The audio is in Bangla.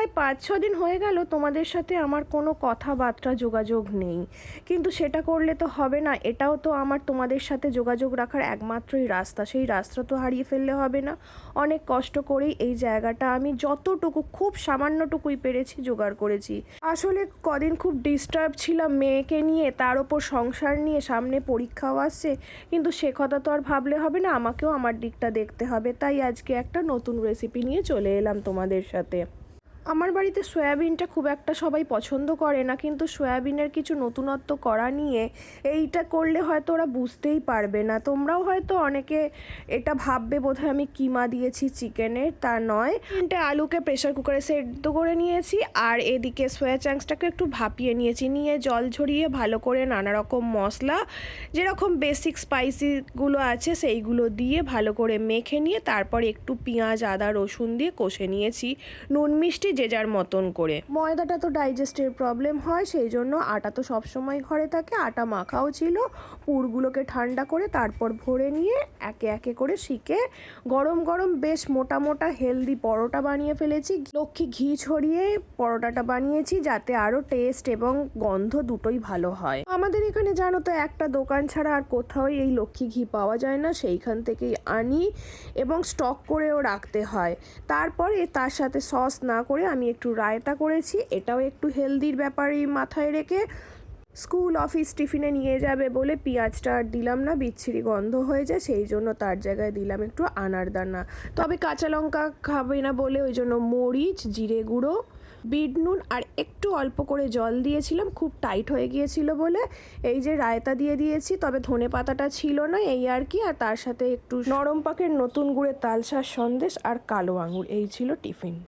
প্রায় ৫-৬ দিন হয়ে গেল তোমাদের সাথে আমার কোনো কথাবার্তা যোগাযোগ নেই, কিন্তু সেটা করলে তো হবে না। এটাও তো আমার তোমাদের সাথে যোগাযোগ রাখার একমাত্রই রাস্তা, সেই রাস্তা তো হারিয়ে ফেললে হবে না। অনেক কষ্ট করেই এই জায়গাটা আমি যতটুকু খুব সামান্যটুকুই পেরেছি জোগাড় করেছি। আসলে কদিন খুব ডিস্টার্ব ছিলাম মেয়েকে নিয়ে, তার ওপর সংসার নিয়ে, সামনে পরীক্ষাও আসছে, কিন্তু সে কথা তো আর ভাবলে হবে না, আমাকেও আমার দিকটা দেখতে হবে। তাই আজকে একটা নতুন রেসিপি নিয়ে চলে এলাম তোমাদের সাথে। আমার বাড়িতে সয়াবিনটা খুব একটা সবাই পছন্দ করে না, কিন্তু সয়াবিনের কিছু নতুনত্ব করা নিয়ে এইটা করলে হয়তো ওরা বুঝতেই পারবে না। তোমরাও হয়তো অনেকে এটা ভাববে বোধহয় আমি কিমা দিয়েছি চিকেনের, তা নয়। 3টে আলুকে প্রেশার কুকারে সেদ্ধ করে নিয়েছি, আর এদিকে সয়া চাংসটাকে একটু ভাপিয়ে নিয়েছি, নিয়ে জল ঝরিয়ে ভালো করে নানা রকম মশলা যেরকম বেসিক স্পাইসিগুলো আছে সেইগুলো দিয়ে ভালো করে মেখে নিয়ে তারপর একটু পেঁয়াজ আদা রসুন দিয়ে কষে নিয়েছি, নুন মিষ্টি যে যার মতন করে। ময়দাটা তো ডাইজেস্টের প্রবলেম হয়, সেই জন্য আটা তো সবসময় ঘরে থাকে, আটা মাখাও ছিল। পুরগুলোকে ঠান্ডা করে তারপর ভরে নিয়ে একে একে করে শিখে গরম গরম বেশ মোটা মোটা হেলদি পরোটা বানিয়ে ফেলেছি। লক্ষ্মী ঘি ছড়িয়ে পরোটাটা বানিয়েছি যাতে আরও টেস্ট এবং গন্ধ দুটোই ভালো হয়। আমাদের এখানে জানো তো একটা দোকান ছাড়া আর কোথাও এই লক্ষ্মী ঘি পাওয়া যায় না, সেইখান থেকেই আনি এবং স্টক করেও রাখতে হয়। তারপরে তার সাথে সস না করে আমি একটু রায়তা করেছি, এটাও একটু হেলদির ব্যাপারই মাথায় রেখে। স্কুল অফিস টিফিনে নিয়ে যাবে বলে পেঁয়াজটা আর দিলাম না, বিচ্ছিরি গন্ধ হয়ে যায়, সেই জন্য তার জায়গায় দিলাম একটু আনারদানা। তবে কাঁচা লঙ্কা খাবে না বলে ওই জন্য মরিচ, জিরে গুঁড়ো, বিট নুন আর একটু অল্প করে জল দিয়েছিলাম, খুব টাইট হয়ে গিয়েছিল বলে। এই যে রায়তা দিয়ে দিয়েছি, তবে ধনে পাতাটা ছিল না, এই আর কি। আর তার সাথে একটু নরম পাকের নতুন গুড়ের তালসার সন্দেশ আর কালো আঙুর, এই ছিল টিফিন।